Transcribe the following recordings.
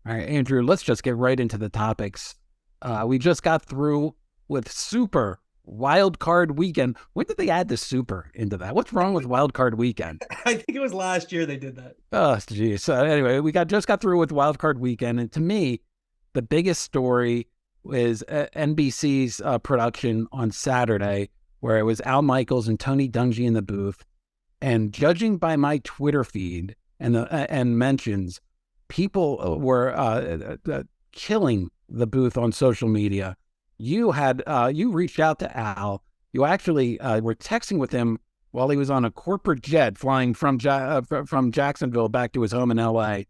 All right, Andrew, let's just get right into the topics. We just got through with Super Wild Card Weekend. When did they add the Super into that? What's wrong with Wild Card Weekend? I think it was last year they did that. Oh, geez. Anyway, just got through with Wild Card Weekend, and to me, the biggest story is NBC's production on Saturday, where it was Al Michaels and Tony Dungy in the booth. And judging by my Twitter feed and mentions, people were killing the booth on social media. You reached out to Al. You actually were texting with him while he was on a corporate jet flying from Jacksonville back to his home in L.A.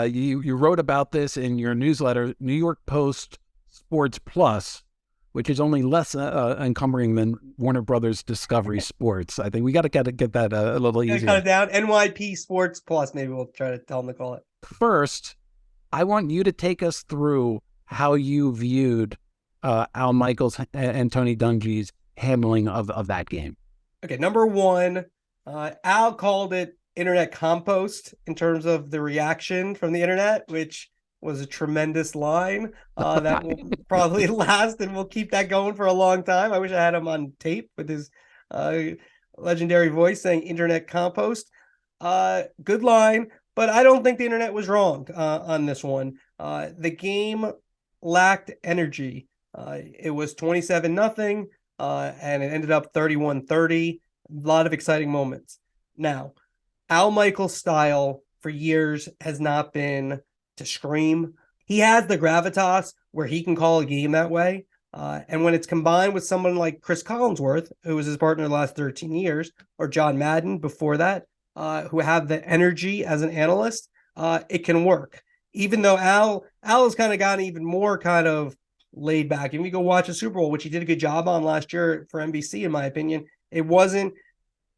You wrote about this in your newsletter, New York Post Sports Plus, which is only less encumbering than Warner Brothers Discovery Sports. I think we got to get that a little easier. Cut it down. NYP Sports Plus. Maybe we'll try to tell them to call it. First, I want you to take us through how you viewed Al Michaels and Tony Dungy's handling of that game. Okay, number one, Al called it internet compost in terms of the reaction from the internet, which was a tremendous line that will probably last, and we'll keep that going for a long time. I wish I had him on tape with his legendary voice saying internet compost. Good line, but I don't think the internet was wrong on this one. The game lacked energy. It was 27-0, and it ended up 31-30. A lot of exciting moments. Now, Al Michaels' style for years has not been to scream. He has the gravitas where he can call a game that way. And when it's combined with someone like Chris Collinsworth, who was his partner the last 13 years, or John Madden before that, who have the energy as an analyst, it can work. Even though Al has kind of gotten even more kind of laid back. If you go watch a Super Bowl, which he did a good job on last year for NBC, in my opinion, it wasn't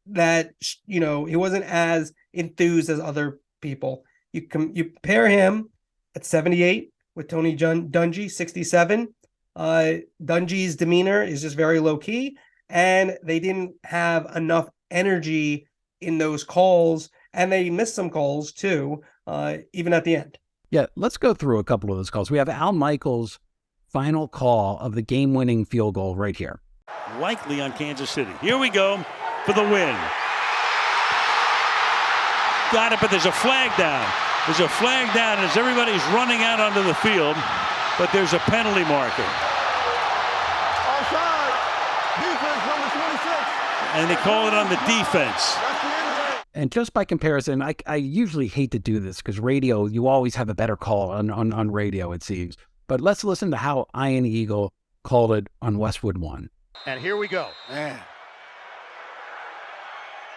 that, he wasn't as enthused as other people. You pair him at 78 with Tony Dungy, 67. Dungy's demeanor is just very low key, and they didn't have enough energy in those calls, and they missed some calls too, even at the end. Yeah, let's go through a couple of those calls. We have Al Michaels' final call of the game-winning field goal right here. Likely on Kansas City. Here we go for the win. Got it, but there's a flag down. There's a flag down as everybody's running out onto the field, but there's a penalty marker. Offside. Defense number 26. And they call it on the defense. And just by comparison, I usually hate to do this because radio, you always have a better call on radio, it seems. But let's listen to how Ian Eagle called it on Westwood 1. And here we go. Man.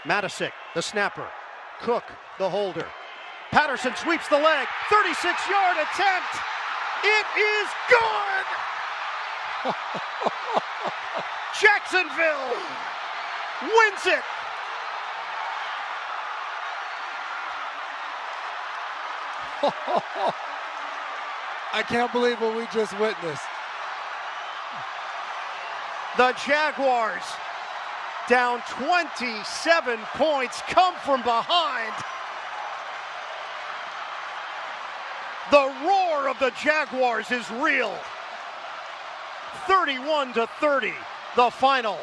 Matisic, the snapper. Cook, the holder. Patterson sweeps the leg. 36-yard attempt. It is good. Jacksonville wins it. I can't believe what we just witnessed. The Jaguars, down 27 points, come from behind. The roar of the Jaguars is real. 31-30, the final.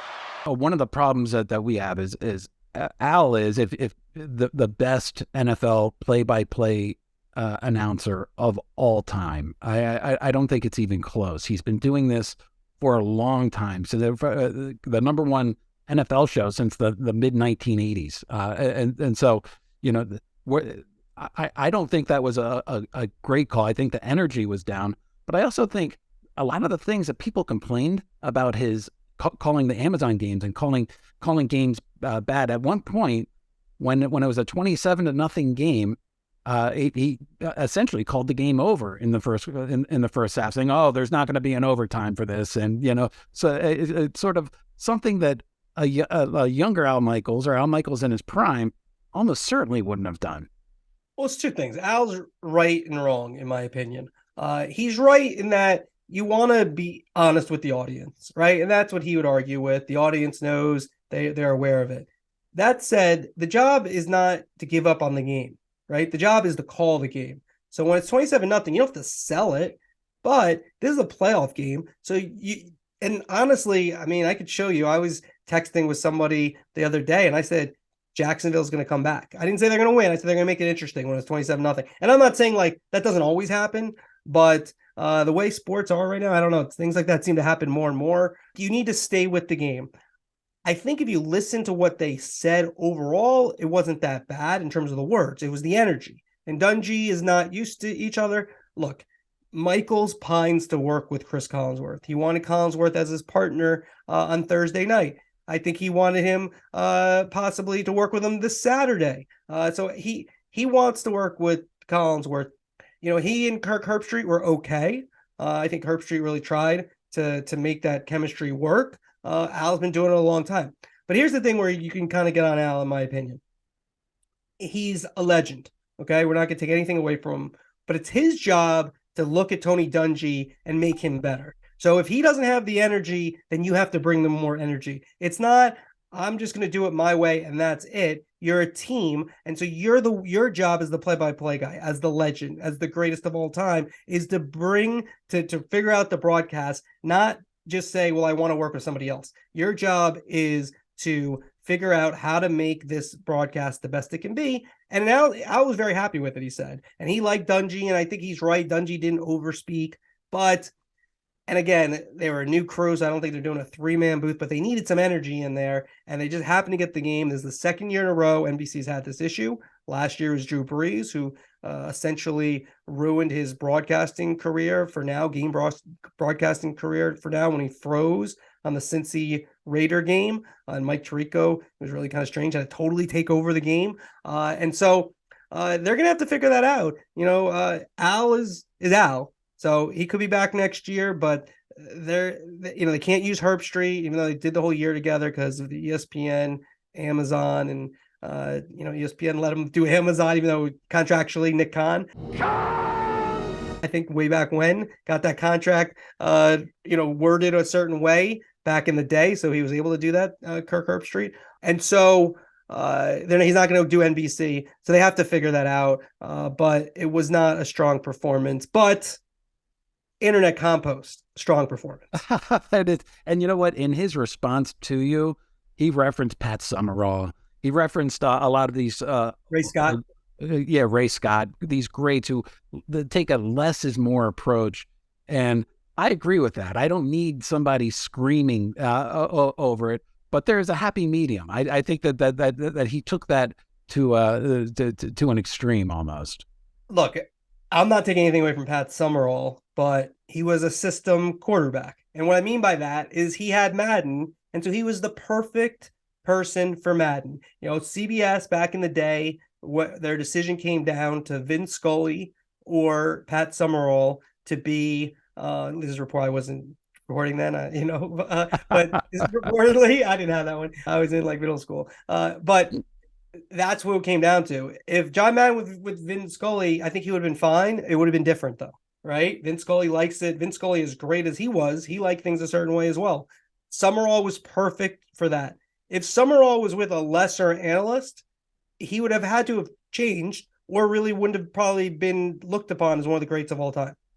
One of the problems that we have is Al is if the best NFL play-by-play announcer of all time. I don't think it's even close. He's been doing this for a long time. So the number one NFL show since the mid 1980s. And so, I don't think that was a great call. I think the energy was down, but I also think a lot of the things that people complained about his calling the Amazon games and calling games bad. At one point, when it was a 27-0 game, he essentially called the game over in the first half, saying, "Oh, there's not going to be an overtime for this," and so it's sort of something that a younger Al Michaels or Al Michaels in his prime almost certainly wouldn't have done. Well, it's two things. Al's right and wrong, in my opinion. He's right in that you want to be honest with the audience, right? And that's what he would argue with. The audience knows, they're aware of it. That said, the job is not to give up on the game, right? The job is to call the game. So when it's 27-0, you don't have to sell it, but this is a playoff game. So and honestly, I mean, I could show you, I was texting with somebody the other day and I said, Jacksonville's going to come back. I didn't say they're going to win. I said they're going to make it interesting when it's 27-0. And I'm not saying like that doesn't always happen, but the way sports are right now, I don't know. Things like that seem to happen more and more. You need to stay with the game. I think if you listen to what they said overall, it wasn't that bad in terms of the words. It was the energy. And Dungy is not used to each other. Look, Michaels pines to work with Chris Collinsworth. He wanted Collinsworth as his partner on Thursday night. I think he wanted him possibly to work with him this Saturday. So he wants to work with Collinsworth. He and Kirk Herbstreit were okay. I think Herbstreit really tried to make that chemistry work. Al's been doing it a long time. But here's the thing where you can kind of get on Al, in my opinion. He's a legend. Okay, we're not going to take anything away from him. But it's his job to look at Tony Dungy and make him better. So if he doesn't have the energy, then you have to bring them more energy. It's not, I'm just going to do it my way and that's it. You're a team. And so your job as the play-by-play guy, as the legend, as the greatest of all time, is to to figure out the broadcast, not just say, well, I want to work with somebody else. Your job is to figure out how to make this broadcast the best it can be. And now I was very happy with it, he said. And he liked Dungy, and I think he's right. Dungy didn't overspeak. And again, they were a new crew, so I don't think they're doing a 3-man booth, but they needed some energy in there, and they just happened to get the game. This is the second year in a row NBC's had this issue. Last year was Drew Brees, who essentially ruined his broadcasting career for now, broadcasting career for now, when he froze on the Cincy Raider game. And Mike Tirico, it was really kind of strange, had to totally take over the game. And so they're going to have to figure that out. Al is Al. So he could be back next year, but they can't use Herbstreit, even though they did the whole year together because of the ESPN, Amazon, and ESPN let him do Amazon, even though contractually Nick Khan, I think way back when, got that contract, worded a certain way back in the day. So he was able to do that, Kirk Herbstreit. And so then he's not going to do NBC. So they have to figure that out. But it was not a strong performance, but Internet Compost, strong performance. And you know what? In his response to you, he referenced Pat Summerall. He referenced a lot of these Ray Scott. Ray Scott, these greats who take a less is more approach. And I agree with that. I don't need somebody screaming over it, but there's a happy medium. I think that he took that to an extreme almost. Look, I'm not taking anything away from Pat Summerall, but he was a system quarterback. And what I mean by that is he had Madden, and so he was the perfect person for Madden. CBS back in the day, their decision came down to Vin Scully or Pat Summerall to be, this is a report I wasn't reporting then, but reportedly, I didn't have that one. I was in middle school. But that's what it came down to. If John Madden with Vin Scully, I think he would have been fine. It would have been different, though, right? Vin Scully likes it. Vin Scully, as great as he was, he liked things a certain way as well. Summerall was perfect for that. If Summerall was with a lesser analyst, he would have had to have changed, or really wouldn't have probably been looked upon as one of the greats of all time.